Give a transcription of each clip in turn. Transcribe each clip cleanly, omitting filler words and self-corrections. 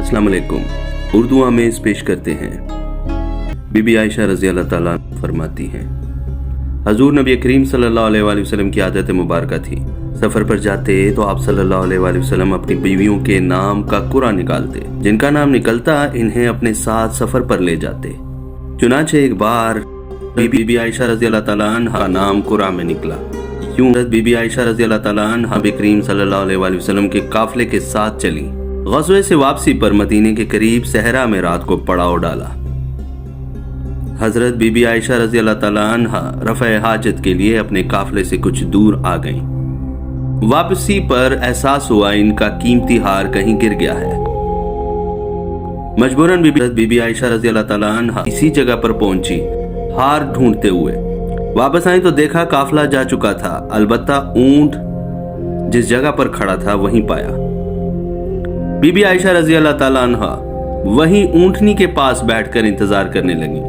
अस्सलाम वालेकुम। उर्दू आमेज़ पेश करते हैं। बीबी आयशा रज़ी अल्लाह ताला फरमाती हैं, हजूर नबी करीम सल्लल्लाहु अलैहि वसल्लम की आदत मुबारक थी, सफ़र पर जाते तो आप सल्लल्लाहु अलैहि वसल्लम अपनी बीवियों के नाम का कुरा निकालते, जिनका नाम निकलता इन्हें अपने साथ सफ़र पर ले जाते। चुनांचे एक बार बीबी आयशा रज़ी अल्लाह ताला अन्हा का नाम कुरा में निकला। यूं बीबी आयशा रज़ी अल्लाह ताला अन्हा नबी करीम सल्लल्लाहु अलैहि वसल्लम के काफिले के साथ चली। ग़ज़वे से वापसी पर मदीने के करीब सहरा में रात को पड़ाव डाला। हजरत बीबी आयशा रज़ी अल्लाह ताला अन्हा रफ़े हाजत के लिए अपने काफिले से कुछ दूर आ गईं। वापसी पर एहसास हुआ इनका कीमती हार कहीं गिर गया है। मजबूरन बीबी आयशा रज़ी अल्लाह ताला अन्हा इसी जगह पर पहुंची। हार ढूंढते हुए वापस आई तो देखा काफिला जा चुका था, अलबत्ता ऊंट जिस जगह पर खड़ा था वहीं पाया। बीबी आयशा रज़ी अल्लाह ताला अन्हा वहीं ऊंटनी के पास बैठकर इंतजार करने लगी।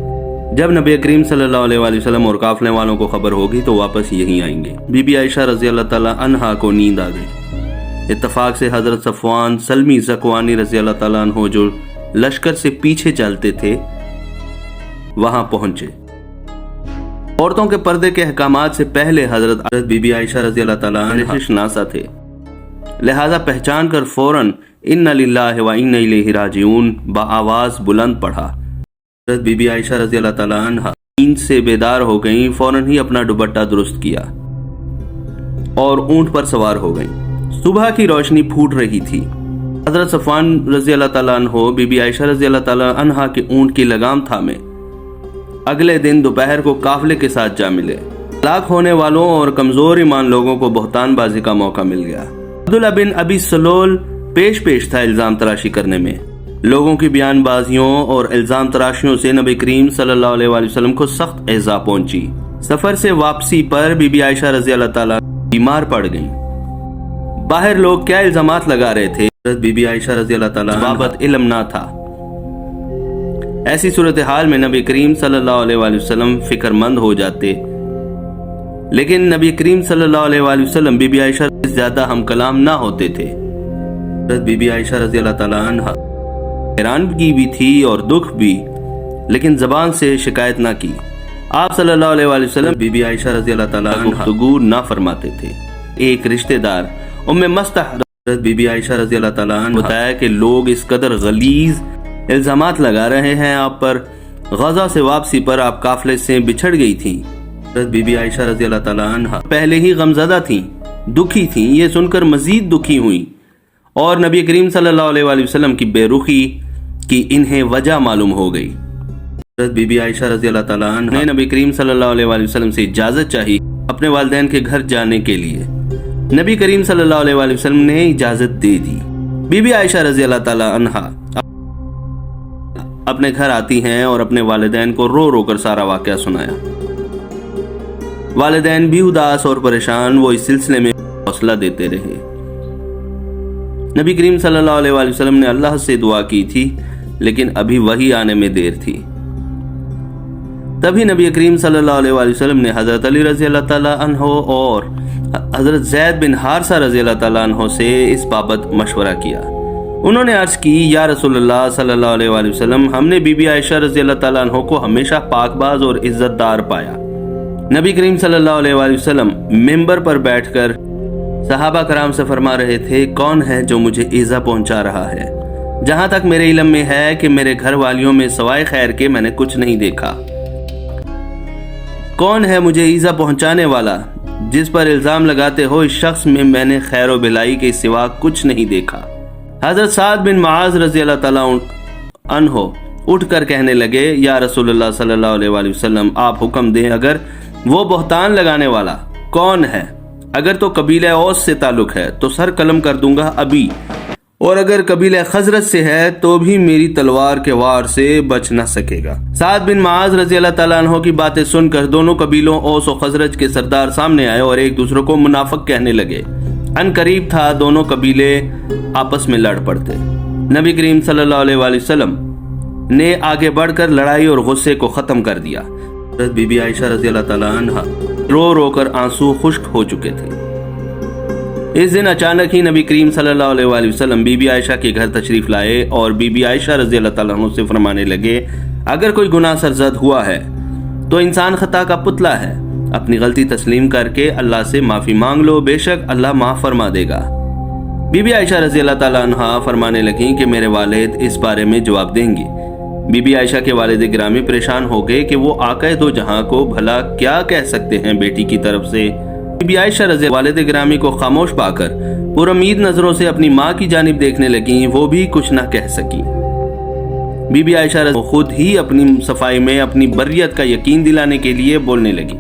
जब नबी करीम सल्लल्लाहु अलैहि वसल्लम और काफिले वालों को खबर होगी तो वापस यहीं आएंगे। बीबी आयशा रज़ी अल्लाह ताला अन्हा को नींद आ गई। इत्तफाक से हजरत सफवान सलमी ज़कवानी रज़ी अल्लाह ताला अन्हो जो लश्कर से पीछे चलते थे वहां पहुंचे। औरतों के पर्दे के अहकामात से पहले हजरत बीबी आयशा रज़ी अल्लाह ताला अन्हा शनासा थे, लिहाजा पहचान कर फौरन इन्ना लिल्लाहि व इन्ना इलैहि राजिऊन बाआवाज बुलंद पढ़ा। हजरत बीबी आयशा रज़ी अल्लाह ताला अन्हा नींद से बेदार हो गईं, फौरन ही अपना दुपट्टा दुरुस्त किया और ऊंट पर सवार हो गईं। सुबह की रोशनी फूट रही थी। हजरत सफवान रज़ी अल्लाह ताला अन्हो बीबी आयशा रज़ी अल्लाह ताला अन्हा के ऊंट की लगाम थामे अगले दिन दोपहर को काफिले के साथ जा मिले। हलाक होने वालों और कमजोर ईमान लोगों को बहतानबाजी का मौका मिल गया। अब्दुल्ला बिन अबी सलोल पेश था इल्जाम तराशी करने में। लोगों की बयानबाजियों और इल्जाम तराशियों से नबी करीम सल्लल्लाहु अलैहि वसल्लम को सख्त एज़ा पहुंची। सफर से वापसी पर बीबी आयशा रज़ी अल्लाह ताला बीमार पड़ गईं। बाहर लोग क्या इल्जामात लगा रहे थे, बीबी आयशा रज़ी अल्लाह ताला बाबत इल्म ना था। ऐसी सूरत हाल में नबी करीम सल्लल्लाहु अलैहि वसल्लम फिक्रमंद हो जाते, लेकिन नबी करीम सल्लल्लाहु अलैहि वसल्लम बीबी आयशा से ज्यादा हम कलाम ना होते थे। बीबी आयशा रज़ी अल्लाह ताला अन्हा हैरानगी भी थी और दुख भी, लेकिन जबान से शिकायत ना की। आप सल्लल्लाहु अलैहि वसल्लम बीबी आयशा रज़ी अल्लाह ताला अन्हा गुफ्तगू ना फरमाते थे। एक रिश्तेदार उम्मे मस्तह बीबी आयशा रज़ी अल्लाह ताला अन्हा बताया कि लोग इस कदर गलीज इल्जामात लगा रहे हैं आप पर। गज़ा से वापसी पर आप काफिले से बिछड़ गई थी। बीबी आयशा रज़ी अल्लाह ताला अन्हा पहले ही गमज़दा थी, दुखी थी। ये सुनकर मजीद दुखी हुई और नबी करीम सल्लल्लाहु अलैहि वसल्लम की बेरुखी की इन्हें वजह मालूम हो गई। बीबी आयशा रज़ी अल्लाह ताला अन्हा ने नबी करीम सल्लल्लाहु अलैहि वसल्लम से इजाजत चाही अपने वालिदैन के घर जाने के लिए। नबी करीम सल्लल्लाहु अलैहि वसल्लम ने इजाजत दे दी। बीबी आयशा रज़ी अल्लाह ताला अन्हा अपने घर आती हैं और अपने वालिदैन को रो रो कर सारा वाकया सुनाया। वालिदैन भी उदास और परेशान वो इस सिलसिले में हौसला देते रहे। नबी करीम सल्लल्लाहु अलैहि वसल्लम ने अल्लाह से दुआ की थी, लेकिन अभी वही आने में देर थी। तभी नबी करीम सल्लल्लाहु अलैहि वसल्लम ने हजरत अली रज़ी अल्लाह ताला अन्हो और हजरत ज़ैद बिन हारिसा रज़ी अल्लाह ताला अन्हो से इस बाबत मशवरा किया। उन्होंने अर्ज की, या रसूलुल्लाह सल्लल्लाहु अलैहि वसल्लम, हमने बीबी आयशा रज़ी अल्लाह ताला अन्हो को हमेशा पाकबाज और इज्जतदार पाया। नबी करीम सल्लल्लाहु अलैहि वसल्लम मिंबर पर बैठकर सहाबा कराम से फरमा रहे थे, कौन है जो मुझे ईज़ा पहुंचा रहा है? जहां तक मेरे इल्म में है कि मेरे घर वालियों में सवाए खैर के मैंने कुछ नहीं देखा। कौन है मुझे ईज़ा पहुंचाने वाला? जिस पर इल्जाम लगाते हो इस शख्स में मैंने खैर व भलाई के सिवा कुछ नहीं देखा। हजरत साद बिन मुआज रज़ी अल्लाह ताला अन्हो उठकर कहने लगे, या रसूलुल्लाह सल्लल्लाहु अलैहि वसल्लम, आप हुक्म दें, अगर वो बहतान लगाने वाला कौन है? अगर तो कबीला औस से ताल्लुक है तो सर कलम कर दूंगा अभी, और अगर कबीला खजरत से है तो भी मेरी तलवार के वार से बच न सकेगा। साद बिन मुआज रज़ी अल्लाह ताला अन्हो की बातें सुनकर दोनों कबीलों औस और खजरज के सरदार सामने आए और एक दूसरे को मुनाफिक कहने लगे। अन करीब था दोनों कबीले आपस में लड़ पड़ते। नबी करीम सल्लल्लाहु अलैहि वसल्लम ने आगे बढ़कर लड़ाई और गुस्से को खत्म कर दिया। बीबी आयशा रज़ी अल्लाह ताला अन्हा रो रो कर आंसू खुश्क हो चुके थे। इस दिन अचानक ही नबी करीम सल्लल्लाहु अलैहि वसल्लम बीबी आयशा के घर तशरीफ लाए और बीबी आयशा रज़ी अल्लाह ताला अन्हा से फरमाने लगे, अगर कोई गुनाह सरजद हुआ है तो इंसान खता का पुतला है, अपनी गलती तस्लीम करके अल्लाह से माफी मांग लो, बेशक अल्लाह माफ फरमा देगा। बीबी आयशा रज़ी अल्लाह ताला अन्हा फरमाने लगी कि मेरे वालिद इस बारे में जवाब देंगे। बीबी आयशा के वालिद गिरामी परेशान हो गए कि वो आक़ाए दो जहां को भला क्या कह सकते हैं बेटी की तरफ से। बीबी आयशा रज़ी वालिद गिरामी को खामोश पाकर पुरुम्मीद नजरों से अपनी माँ की जानिब देखने लगी, वो भी कुछ न कह सकी। बीबी आयशा रज़ी खुद ही अपनी सफाई में अपनी बर्रियत का यकीन दिलाने के लिए बोलने लगी,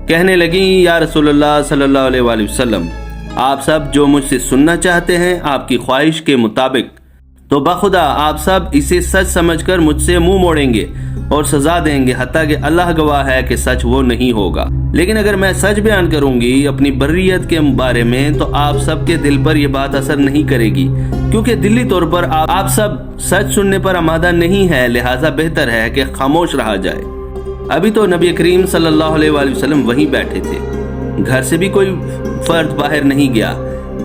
कहने लगी, या रसूलुल्लाह सल्लल्लाहु अलैहि वसल्लम, आप सब जो मुझसे सुनना चाहते हैं आपकी ख्वाहिश के मुताबिक, तो बखुदा आप सब इसे सच समझकर मुझसे मुंह मोड़ेंगे और सजा देंगे, हत्ता कि अल्लाह गवाह है कि सच वो नहीं होगा। लेकिन अगर मैं सच बयान करूंगी अपनी बर्रियत के बारे में तो आप सब के दिल पर यह बात असर नहीं करेगी, क्योंकि दिली तौर पर आप सब सच सुनने पर आमादा नहीं है, लिहाजा बेहतर है कि खामोश रहा जाए। अभी तो नबी करीम सल्लल्लाहु अलैहि वसल्लम वहीं बैठे थे, घर से भी कोई फर्द बाहर नहीं गया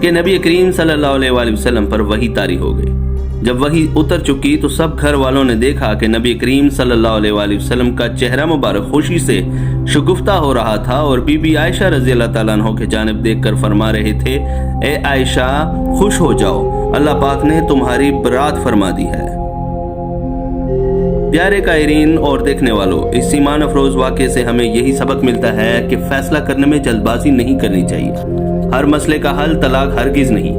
कि नबी करीम सल्लल्लाहु अलैहि वसल्लम पर वही तारी हो गई। जब वही उतर चुकी तो सब घर वालों ने देखा कि नबी करीम सल्लल्लाहु अलैहि वसल्लम का चेहरा मुबारक खुशी से शगुफ्ता हो रहा था और बीबी आयशा रज़ी अल्लाह ताला अन्हा की जानिब देखकर फरमा रहे थे, ए आयशा खुश हो जाओ, अल्लाह पाक ने तुम्हारी बरात फरमा दी है। प्यारे कायरीन और देखने वालों, इस ईमान अफरोज वाक़े से हमें यही सबक मिलता है कि फैसला करने में जल्दबाजी नहीं करनी चाहिए। हर मसले का हल तलाक हरगिज नहीं।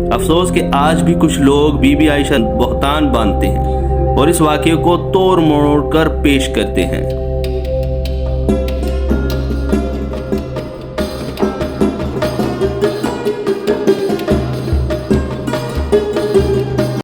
अफसोस कि आज भी कुछ लोग बीबी आयशा बहतान बांधते हैं और इस वाक़े को तोड़ मोड़ कर पेश करते हैं।